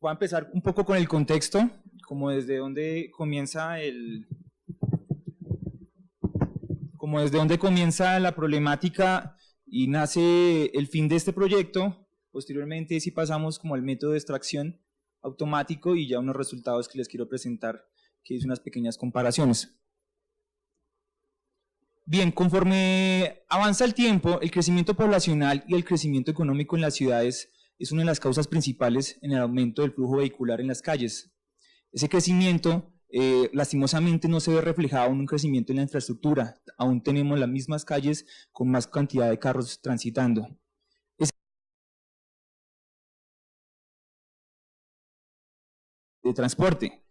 Voy a empezar un poco con el contexto, como desde dónde comienza la problemática y nace el fin de este proyecto. Posteriormente sí pasamos como al método de extracción automático y ya unos resultados que les quiero presentar, que hice unas pequeñas comparaciones. Bien, conforme avanza el tiempo, el crecimiento poblacional y el crecimiento económico en las ciudades es una de las causas principales en el aumento del flujo vehicular en las calles. Ese crecimiento, lastimosamente, no se ve reflejado en un crecimiento en la infraestructura. Aún tenemos las mismas calles con más cantidad de carros transitando. De transporte,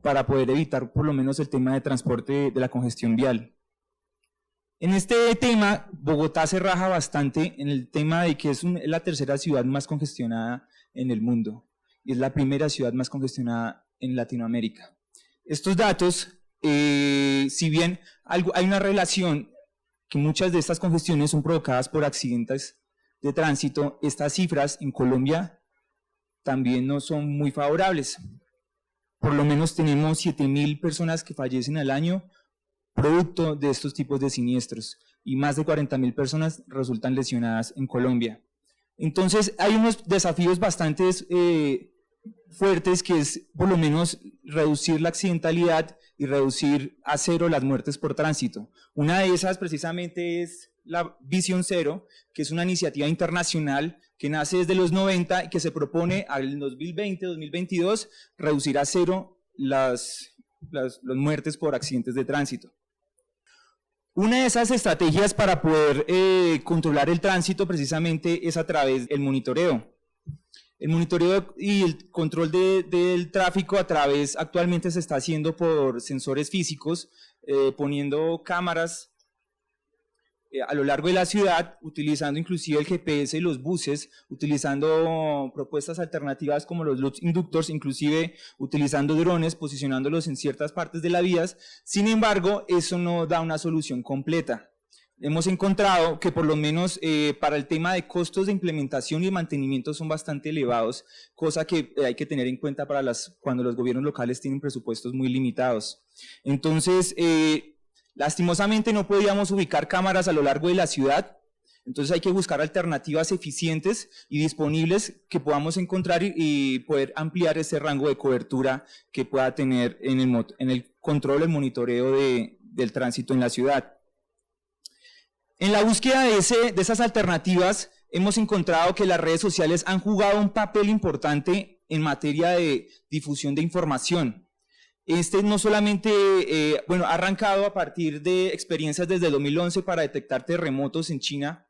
para poder evitar por lo menos el tema de transporte de la congestión vial. En este tema, Bogotá se raja bastante en el tema de que es la tercera ciudad más congestionada en el mundo y es la primera ciudad más congestionada en Latinoamérica. Estos datos, si bien hay una relación que muchas de estas congestiones son provocadas por accidentes de tránsito, estas cifras en Colombia también no son muy favorables. Por lo menos tenemos 7.000 personas que fallecen al año producto de estos tipos de siniestros y más de 40.000 personas resultan lesionadas en Colombia. Entonces hay unos desafíos bastante fuertes, que es por lo menos reducir la accidentalidad y reducir a cero las muertes por tránsito. Una de esas precisamente es la Visión Cero, que es una iniciativa internacional que nace desde los 90 y que se propone al 2020-2022 reducir a cero las muertes por accidentes de tránsito. Una de esas estrategias para poder controlar el tránsito precisamente es a través del monitoreo. El monitoreo y el control del tráfico actualmente se está haciendo por sensores físicos, poniendo cámaras a lo largo de la ciudad, utilizando inclusive el GPS y los buses, utilizando propuestas alternativas como los loop inductors, inclusive utilizando drones, posicionándolos en ciertas partes de las vías. Sin embargo, eso no da una solución completa. Hemos encontrado que por lo menos para el tema de costos de implementación y de mantenimiento son bastante elevados, cosa que hay que tener en cuenta cuando los gobiernos locales tienen presupuestos muy limitados. Entonces, lastimosamente no podíamos ubicar cámaras a lo largo de la ciudad, entonces hay que buscar alternativas eficientes y disponibles que podamos encontrar y poder ampliar ese rango de cobertura que pueda tener en el control, el monitoreo del tránsito en la ciudad. En la búsqueda de esas alternativas hemos encontrado que las redes sociales han jugado un papel importante en materia de difusión de información. No solamente, ha arrancado a partir de experiencias desde el 2011 para detectar terremotos en China,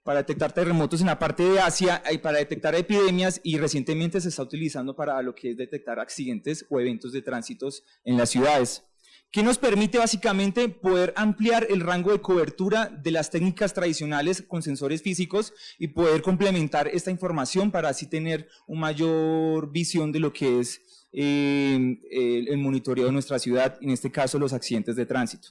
para detectar terremotos en la parte de Asia y para detectar epidemias, y recientemente se está utilizando para lo que es detectar accidentes o eventos de tránsitos en las ciudades, que nos permite básicamente poder ampliar el rango de cobertura de las técnicas tradicionales con sensores físicos y poder complementar esta información para así tener una mayor visión de lo que es el monitoreo de nuestra ciudad, en este caso los accidentes de tránsito.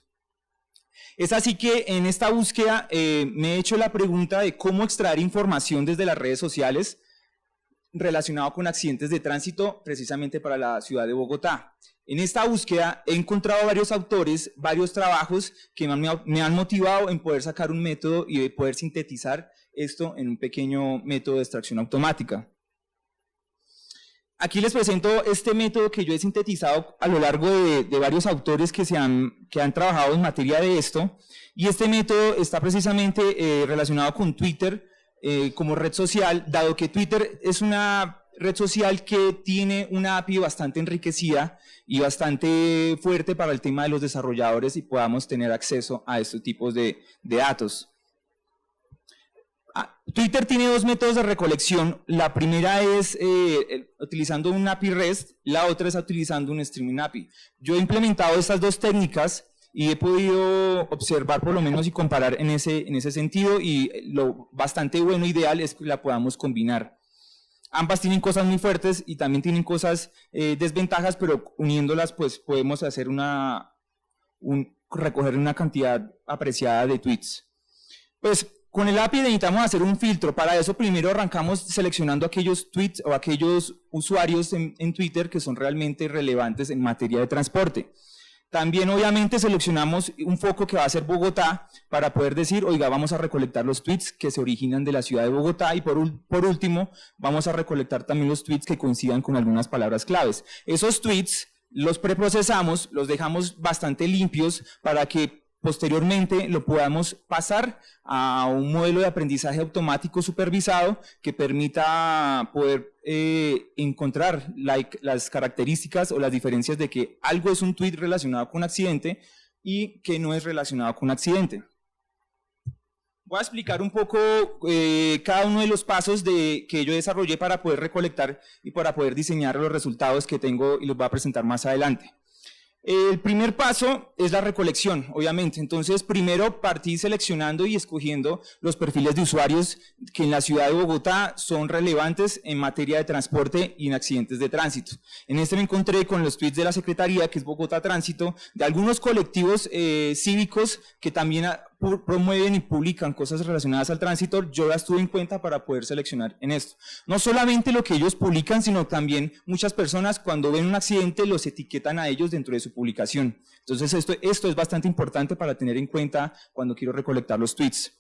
Es así que en esta búsqueda me he hecho la pregunta de cómo extraer información desde las redes sociales relacionado con accidentes de tránsito precisamente para la ciudad de Bogotá. En esta búsqueda he encontrado varios autores, varios trabajos que me han motivado en poder sacar un método y de poder sintetizar esto en un pequeño método de extracción automática. Aquí les presento este método que yo he sintetizado a lo largo de varios autores que han trabajado en materia de esto, y este método está precisamente relacionado con Twitter como red social, dado que Twitter es una red social que tiene una API bastante enriquecida y bastante fuerte para el tema de los desarrolladores y podamos tener acceso a estos tipos de datos. Twitter tiene dos métodos de recolección. La primera es utilizando un API REST, la otra es utilizando un Streaming API. Yo he implementado estas dos técnicas y he podido observar por lo menos y comparar en ese sentido, y lo bastante bueno, ideal, es que la podamos combinar. Ambas tienen cosas muy fuertes y también tienen cosas desventajas, pero uniéndolas pues podemos hacer recoger una cantidad apreciada de tweets. Pues Con el API necesitamos hacer un filtro. Para eso primero arrancamos seleccionando aquellos tweets o aquellos usuarios en Twitter que son realmente relevantes en materia de transporte. También obviamente seleccionamos un foco que va a ser Bogotá para poder decir, oiga, vamos a recolectar los tweets que se originan de la ciudad de Bogotá y por último vamos a recolectar también los tweets que coincidan con algunas palabras claves. Esos tweets los preprocesamos, los dejamos bastante limpios para que posteriormente lo podamos pasar a un modelo de aprendizaje automático supervisado que permita poder encontrar las características o las diferencias de que algo es un tweet relacionado con un accidente y que no es relacionado con un accidente. Voy a explicar un poco cada uno de los pasos que yo desarrollé para poder recolectar y para poder diseñar los resultados que tengo y los voy a presentar más adelante. El primer paso es la recolección, obviamente. Entonces, primero partí seleccionando y escogiendo los perfiles de usuarios que en la ciudad de Bogotá son relevantes en materia de transporte y en accidentes de tránsito. En este me encontré con los tweets de la Secretaría, que es Bogotá Tránsito, de algunos colectivos cívicos que también promueven y publican cosas relacionadas al tránsito. Yo las tuve en cuenta para poder seleccionar en esto. No solamente lo que ellos publican, sino también muchas personas cuando ven un accidente los etiquetan a ellos dentro de su publicación. Entonces esto es bastante importante para tener en cuenta cuando quiero recolectar los tweets.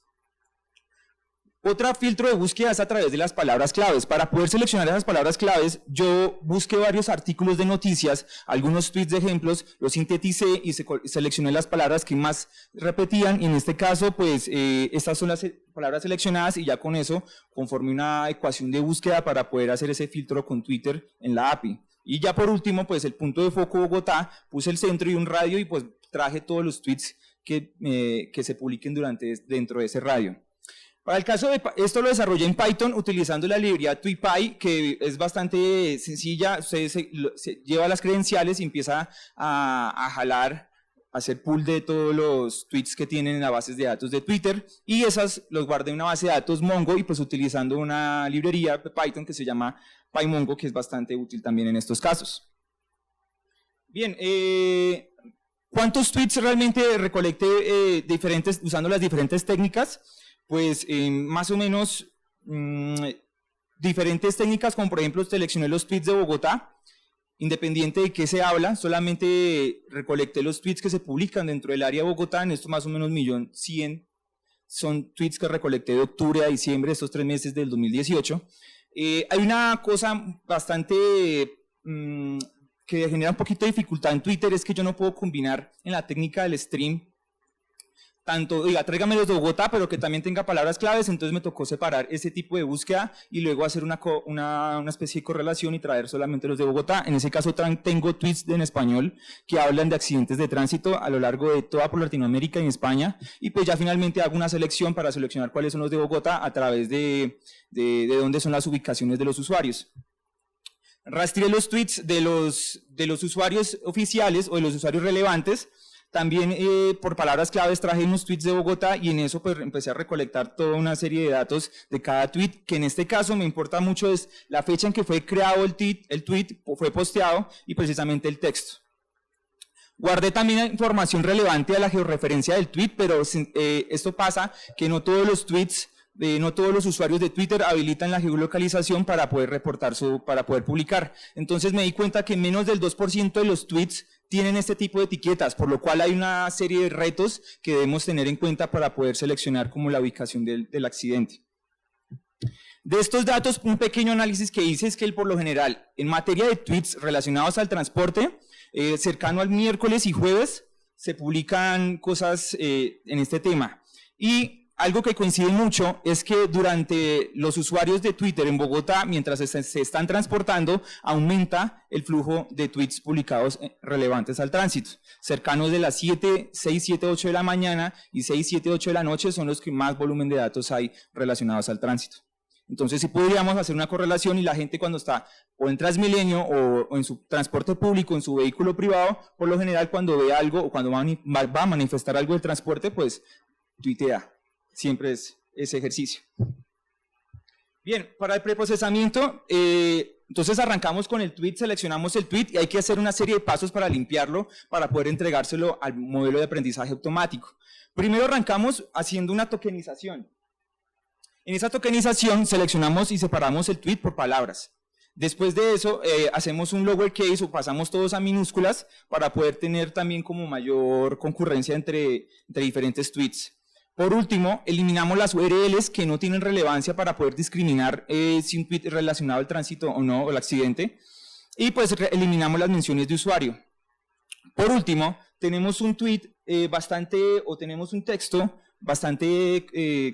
Otro filtro de búsqueda es a través de las palabras claves. Para poder seleccionar esas palabras claves, yo busqué varios artículos de noticias, algunos tweets de ejemplos, los sinteticé y seleccioné las palabras que más repetían, y en este caso, pues, estas son las palabras seleccionadas, y ya con eso conformé una ecuación de búsqueda para poder hacer ese filtro con Twitter en la API. Y ya por último, pues, el punto de foco Bogotá, puse el centro y un radio, y pues traje todos los tweets que se publiquen dentro de ese radio. Para el caso de esto lo desarrollé en Python utilizando la librería TweetPy, que es bastante sencilla. Usted se lleva las credenciales y empieza a jalar, a hacer pull de todos los tweets que tienen en las bases de datos de Twitter, y esas los guardé en una base de datos Mongo, y pues utilizando una librería de Python que se llama PyMongo, que es bastante útil también en estos casos. Bien, ¿cuántos tweets realmente recolecté usando las diferentes técnicas? Pues más o menos diferentes técnicas, como por ejemplo seleccioné los tweets de Bogotá, independiente de qué se habla, solamente recolecté los tweets que se publican dentro del área de Bogotá, en esto más o menos 1.100.000 son tweets que recolecté de octubre a diciembre, estos 3 meses del 2018. Hay una cosa bastante que genera un poquito de dificultad en Twitter, es que yo no puedo combinar en la técnica del stream tanto, diga, tráigame los de Bogotá, pero que también tenga palabras claves. Entonces me tocó separar ese tipo de búsqueda y luego hacer una especie de correlación y traer solamente los de Bogotá. En ese caso tengo tweets en español que hablan de accidentes de tránsito a lo largo de toda por Latinoamérica y en España, y pues ya finalmente hago una selección para seleccionar cuáles son los de Bogotá a través de dónde son las ubicaciones de los usuarios. Rastreé los tweets de los usuarios oficiales o de los usuarios relevantes. También por palabras claves traje unos tweets de Bogotá, y en eso pues empecé a recolectar toda una serie de datos de cada tweet, que en este caso me importa mucho es la fecha en que fue creado el tweet fue posteado, y precisamente el texto. Guardé también información relevante a la georreferencia del tweet, pero esto pasa que no todos los tweets, no todos los usuarios de Twitter habilitan la geolocalización para poder para poder publicar. Entonces me di cuenta que menos del 2% de los tweets tienen este tipo de etiquetas, por lo cual hay una serie de retos que debemos tener en cuenta para poder seleccionar como la ubicación del accidente. De estos datos, un pequeño análisis que hice es que por lo general, en materia de tweets relacionados al transporte, cercano al miércoles y jueves, se publican cosas en este tema. Y algo que coincide mucho es que durante los usuarios de Twitter en Bogotá, mientras se están transportando, aumenta el flujo de tweets publicados relevantes al tránsito. Cercanos de las 6, 7, 8 de la mañana y 6, 7, 8 de la noche son los que más volumen de datos hay relacionados al tránsito. Entonces sí podríamos hacer una correlación, y la gente cuando está o en Transmilenio o en su transporte público, en su vehículo privado, por lo general cuando ve algo o cuando va a manifestar algo del transporte, pues tuitea. Siempre es ese ejercicio. Bien, para el preprocesamiento, entonces arrancamos con el tweet, seleccionamos el tweet y hay que hacer una serie de pasos para limpiarlo, para poder entregárselo al modelo de aprendizaje automático. Primero arrancamos haciendo una tokenización. En esa tokenización seleccionamos y separamos el tweet por palabras. Después de eso, hacemos un lowercase o pasamos todos a minúsculas para poder tener también como mayor concurrencia entre diferentes tweets. Por último, eliminamos las URLs que no tienen relevancia para poder discriminar si un tweet es relacionado al tránsito o no, o el accidente. Y pues eliminamos las menciones de usuario. Por último, tenemos un tweet tenemos un texto bastante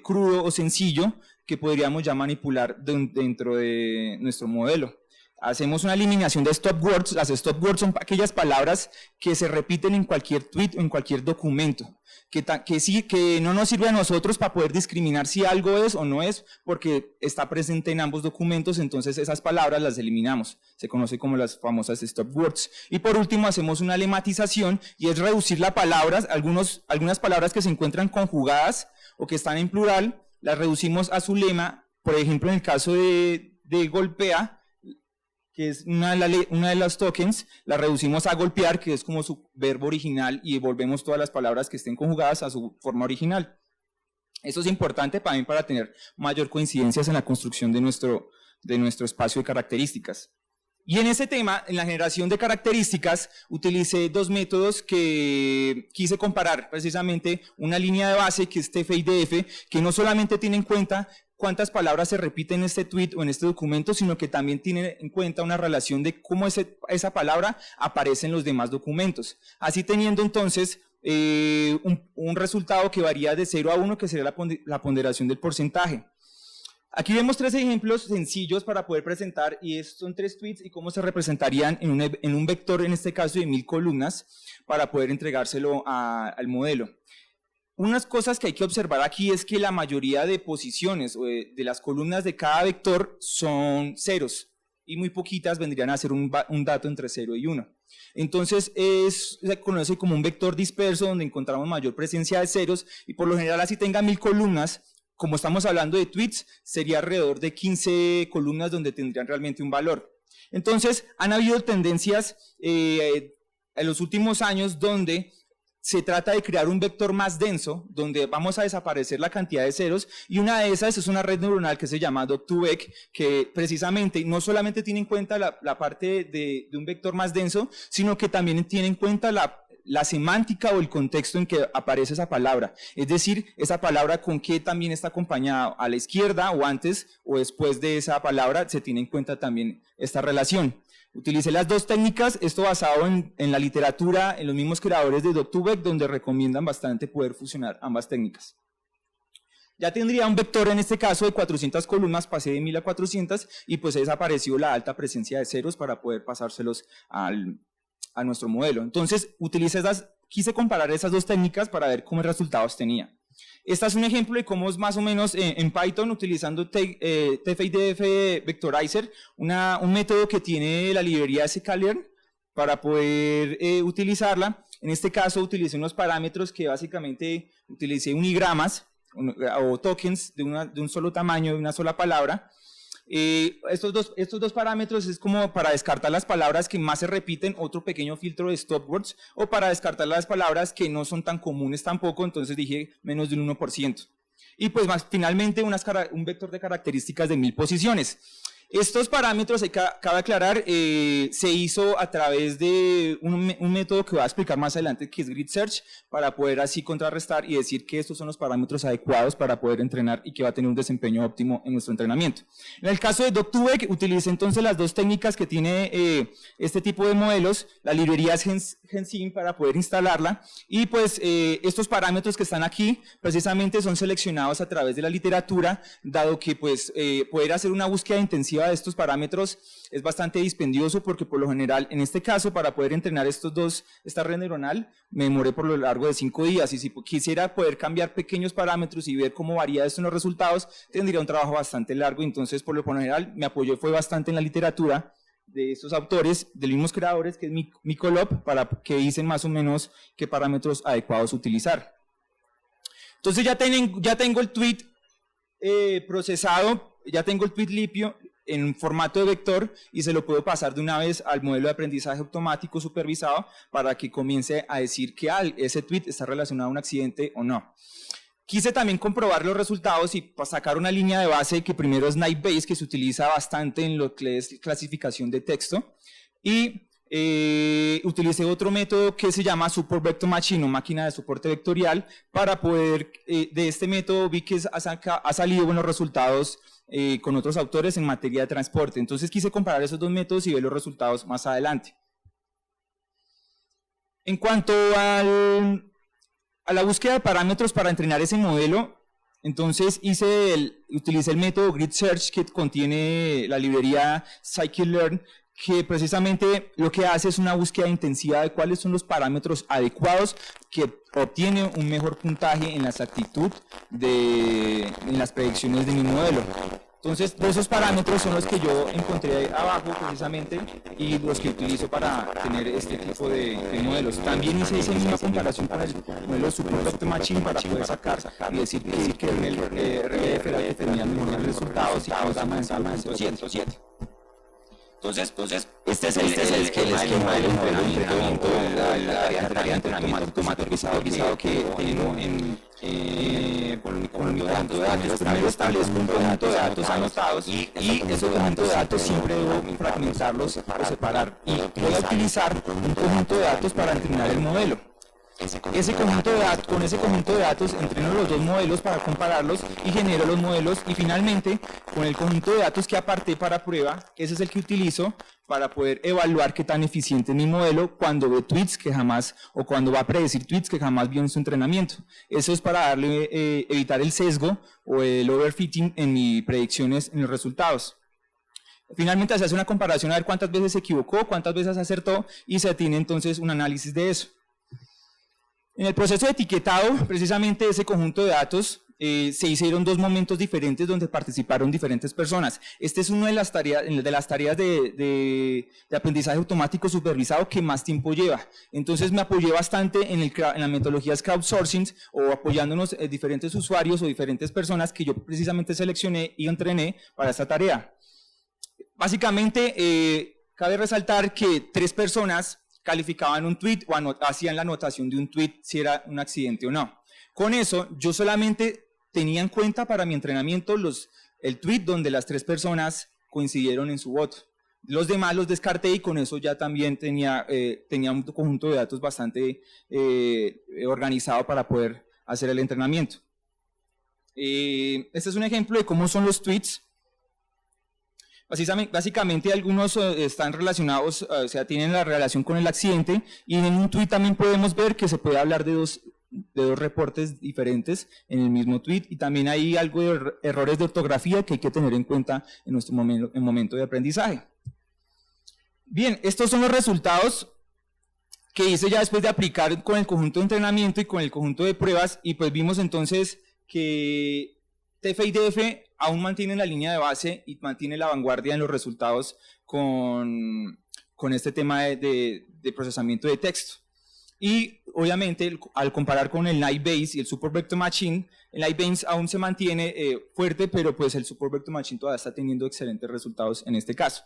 crudo o sencillo que podríamos ya manipular dentro de nuestro modelo. Hacemos una eliminación de stop words. Las stop words son aquellas palabras que se repiten en cualquier tweet o en cualquier documento, que no nos sirve a nosotros para poder discriminar si algo es o no es, porque está presente en ambos documentos, entonces esas palabras las eliminamos. Se conoce como las famosas stop words. Y por último hacemos una lematización y es reducir las palabras, algunas palabras que se encuentran conjugadas o que están en plural, las reducimos a su lema. Por ejemplo, en el caso de golpea, que es una de las tokens, la reducimos a golpear, que es como su verbo original, y devolvemos todas las palabras que estén conjugadas a su forma original. Eso es importante también para tener mayor coincidencias en la construcción de nuestro espacio de características. Y en ese tema, en la generación de características, utilicé dos métodos que quise comparar, precisamente una línea de base que es TF-IDF, que no solamente tiene en cuenta cuántas palabras se repiten en este tweet o en este documento, sino que también tiene en cuenta una relación de cómo esa palabra aparece en los demás documentos. Así teniendo entonces un resultado que varía de 0 a 1, que sería la ponderación del porcentaje. Aquí vemos tres ejemplos sencillos para poder presentar, y estos son tres tweets y cómo se representarían en un vector, en este caso de 1000 columnas, para poder entregárselo al modelo. Unas cosas que hay que observar aquí es que la mayoría de posiciones o de las columnas de cada vector son ceros, y muy poquitas vendrían a ser un dato entre 0 y 1. Entonces se conoce como un vector disperso, donde encontramos mayor presencia de ceros, y por lo general, así tenga 1000 columnas, como estamos hablando de tweets, sería alrededor de 15 columnas donde tendrían realmente un valor. Entonces, han habido tendencias en los últimos años donde se trata de crear un vector más denso, donde vamos a desaparecer la cantidad de ceros, y una de esas es una red neuronal que se llama Doc2Vec, que precisamente no solamente tiene en cuenta la parte de un vector más denso, sino que también tiene en cuenta la semántica o el contexto en que aparece esa palabra, es decir, esa palabra con qué también está acompañada, a la izquierda o antes o después de esa palabra, se tiene en cuenta también esta relación. Utilicé las dos técnicas, esto basado en la literatura, en los mismos creadores de Doc2Vec, donde recomiendan bastante poder fusionar ambas técnicas. Ya tendría un vector, en este caso, de 400 columnas, pasé de 1000 a 400, y pues desapareció la alta presencia de ceros para poder pasárselos a nuestro modelo. Entonces, quise comparar esas dos técnicas para ver cómo resultados tenía. Este es un ejemplo de cómo es más o menos en Python, utilizando TF-IDF Vectorizer, un método que tiene la librería sklearn para poder utilizarla. En este caso utilicé unos parámetros que básicamente utilicé unigramas o tokens de un solo tamaño, de una sola palabra. Estos dos parámetros es como para descartar las palabras que más se repiten, otro pequeño filtro de stop words, o para descartar las palabras que no son tan comunes tampoco, entonces dije menos de un 1%. Y pues finalmente un vector de características de 1000 posiciones. Estos parámetros, cabe aclarar, se hizo a través de un método que voy a explicar más adelante, que es Grid Search, para poder así contrarrestar y decir que estos son los parámetros adecuados para poder entrenar y que va a tener un desempeño óptimo en nuestro entrenamiento. En el caso de Doc2Vec, utilicé entonces las dos técnicas que tiene este tipo de modelos, la librería es Gensim para poder instalarla, y pues estos parámetros que están aquí precisamente son seleccionados a través de la literatura, dado que pues poder hacer una búsqueda intensiva de estos parámetros es bastante dispendioso, porque por lo general, en este caso, para poder entrenar esta red neuronal, me demoré por lo largo de 5 días, y si quisiera poder cambiar pequeños parámetros y ver cómo varía esto en los resultados, tendría un trabajo bastante largo. Entonces, por lo general, me apoyé fue bastante en la literatura de estos autores, de los mismos creadores, que es Mikolov, para que dicen más o menos qué parámetros adecuados utilizar. Entonces ya tengo el tweet procesado, ya tengo el tweet limpio en formato de vector, y se lo puedo pasar de una vez al modelo de aprendizaje automático supervisado para que comience a decir que ese tweet está relacionado a un accidente o no. Quise también comprobar los resultados y sacar una línea de base que primero es Naive Bayes, que se utiliza bastante en lo que es clasificación de texto, y utilicé otro método que se llama Support Vector Machine o máquina de soporte vectorial para poder, de este método vi que ha salido buenos resultados con otros autores en materia de transporte. Entonces quise comparar esos dos métodos y ver los resultados más adelante. En cuanto a la búsqueda de parámetros para entrenar ese modelo, entonces utilicé el método Grid Search que contiene la librería Scikit-learn, que precisamente lo que hace es una búsqueda de intensidad de cuáles son los parámetros adecuados que obtiene un mejor puntaje en la exactitud en las predicciones de mi modelo. Entonces, de esos parámetros son los que yo encontré abajo precisamente y los que utilizo para tener este tipo de modelos. También hice esa misma comparación con el modelo Support Vector Machine para poder sacar y decir que en el RLF era que tenía mejores resultados y que nos da más en 107. Entonces, este es el esquema del modelo de entrenamiento de la tarea de entrenamiento automatizado que tengo con mi conjunto de datos. Primero establezco un conjunto de datos anotados y esos conjuntos de datos siempre debo fragmentarlos o separar. Y voy a utilizar un conjunto de datos para entrenar el modelo. Con ese conjunto de datos entreno los dos modelos para compararlos y genero los modelos, y finalmente con el conjunto de datos que aparté para prueba, ese es el que utilizo para poder evaluar qué tan eficiente es mi modelo cuando ve tweets que jamás, o cuando va a predecir tweets que jamás vio en su entrenamiento. Eso es para evitar el sesgo o el overfitting en mis predicciones en los resultados. Finalmente se hace una comparación a ver cuántas veces se equivocó, cuántas veces acertó, y se tiene entonces un análisis de eso. En el proceso de etiquetado, precisamente de ese conjunto de datos, se hicieron dos momentos diferentes donde participaron diferentes personas. Este es una de las tareas de aprendizaje automático supervisado que más tiempo lleva. Entonces me apoyé bastante en las metodologías crowdsourcing o apoyándonos diferentes usuarios o diferentes personas que yo precisamente seleccioné y entrené para esta tarea. Básicamente, cabe resaltar que 3 personas calificaban un tweet o hacían la anotación de un tweet si era un accidente o no. Con eso, yo solamente tenía en cuenta para mi entrenamiento el tweet donde las 3 personas coincidieron en su voto. Los demás los descarté y con eso ya también tenía un conjunto de datos bastante organizado para poder hacer el entrenamiento. Este es un ejemplo de cómo son los tweets. Básicamente algunos están relacionados, o sea, tienen la relación con el accidente, y en un tweet también podemos ver que se puede hablar de dos reportes diferentes en el mismo tweet, y también hay algo de errores de ortografía que hay que tener en cuenta en nuestro momento de aprendizaje. Bien, estos son los resultados que hice ya después de aplicar con el conjunto de entrenamiento y con el conjunto de pruebas, y pues vimos entonces que TF y DF aún mantienen la línea de base y mantiene la vanguardia en los resultados con este tema de procesamiento de texto. Y obviamente al comparar con el Naive Bayes y el Support Vector Machine, el Naive Bayes aún se mantiene fuerte, pero pues el Support Vector Machine todavía está teniendo excelentes resultados en este caso.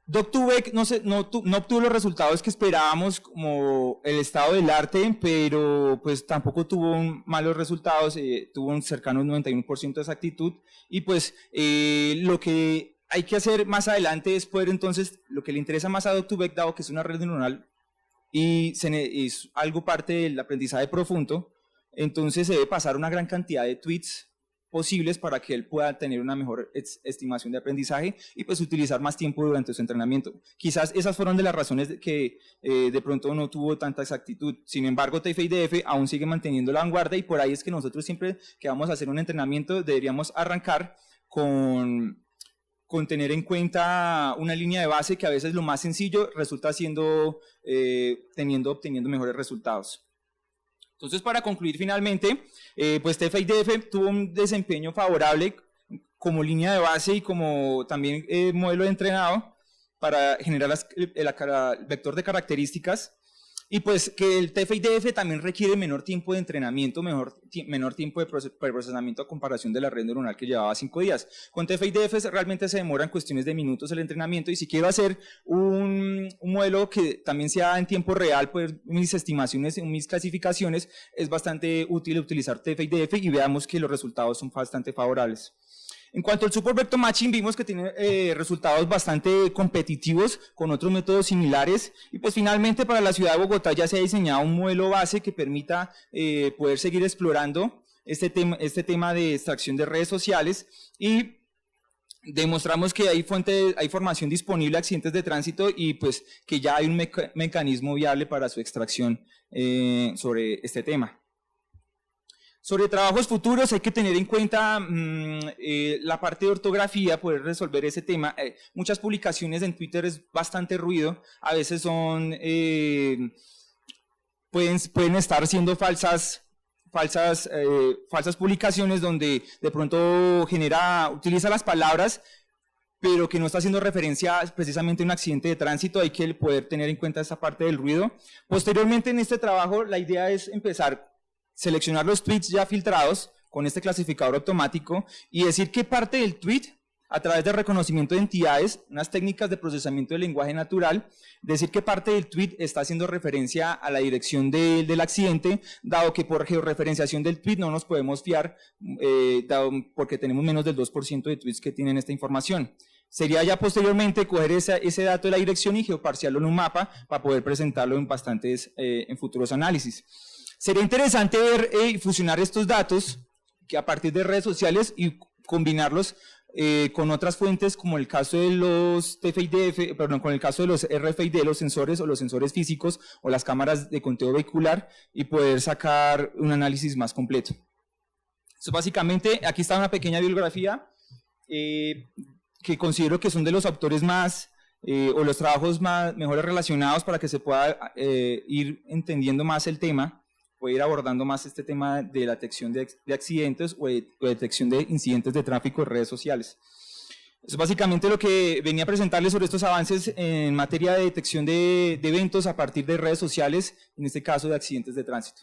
Doc2Vec no obtuvo los resultados que esperábamos como el estado del arte, pero pues tampoco tuvo malos resultados, tuvo un cercano 91% de exactitud, y pues lo que hay que hacer más adelante es poder entonces, lo que le interesa más a Doc2Vec, dado que es una red neuronal y es algo parte del aprendizaje profundo, entonces se debe pasar una gran cantidad de tweets posibles para que él pueda tener una mejor estimación de aprendizaje y pues utilizar más tiempo durante su entrenamiento. Quizás esas fueron de las razones de que de pronto no tuvo tanta exactitud. Sin embargo, TF y DF aún sigue manteniendo la vanguardia, y por ahí es que nosotros siempre que vamos a hacer un entrenamiento deberíamos arrancar con tener en cuenta una línea de base que a veces lo más sencillo resulta siendo obteniendo mejores resultados. Entonces, para concluir finalmente, pues TF y DF tuvo un desempeño favorable como línea de base y como también modelo de entrenado para generar el vector de características. Y pues que el TF-IDF también requiere menor tiempo de entrenamiento, menor tiempo de procesamiento a comparación de la red neuronal que llevaba 5 días. Con TF-IDF realmente se demora en cuestiones de minutos el entrenamiento, y si quiero hacer un modelo que también sea en tiempo real, pues mis estimaciones, mis clasificaciones, es bastante útil utilizar TF-IDF, y veamos que los resultados son bastante favorables. En cuanto al Support Vector Matching, vimos que tiene resultados bastante competitivos con otros métodos similares, y pues finalmente para la ciudad de Bogotá ya se ha diseñado un modelo base que permita poder seguir explorando este tema de extracción de redes sociales, y demostramos que hay formación disponible de accidentes de tránsito, y pues que ya hay un mecanismo viable para su extracción sobre este tema. Sobre trabajos futuros hay que tener en cuenta la parte de ortografía, poder resolver ese tema. Muchas publicaciones en Twitter es bastante ruido, a veces pueden estar siendo falsas publicaciones donde de pronto utiliza las palabras, pero que no está haciendo referencia precisamente a un accidente de tránsito. Hay que poder tener en cuenta esa parte del ruido. Posteriormente en este trabajo la idea es seleccionar los tweets ya filtrados con este clasificador automático y decir qué parte del tweet, a través de reconocimiento de entidades, unas técnicas de procesamiento del lenguaje natural, decir qué parte del tweet está haciendo referencia a la dirección del accidente, dado que por georreferenciación del tweet no nos podemos fiar, porque tenemos menos del 2% de tweets que tienen esta información. Sería ya posteriormente coger ese dato de la dirección y geoparsearlo en un mapa para poder presentarlo en futuros análisis. Sería interesante ver y fusionar estos datos que a partir de redes sociales y combinarlos con otras fuentes, como el caso de los TF-IDF, perdón, con el caso de los RFID, los sensores o los sensores físicos o las cámaras de conteo vehicular, y poder sacar un análisis más completo. Entonces, básicamente, aquí está una pequeña bibliografía que considero que son de los autores o los trabajos mejores relacionados para que se pueda ir entendiendo más el tema, puede ir abordando más este tema de la detección de accidentes o detección de incidentes de tráfico en redes sociales. Es básicamente lo que venía a presentarles sobre estos avances en materia de detección de eventos a partir de redes sociales, en este caso de accidentes de tránsito.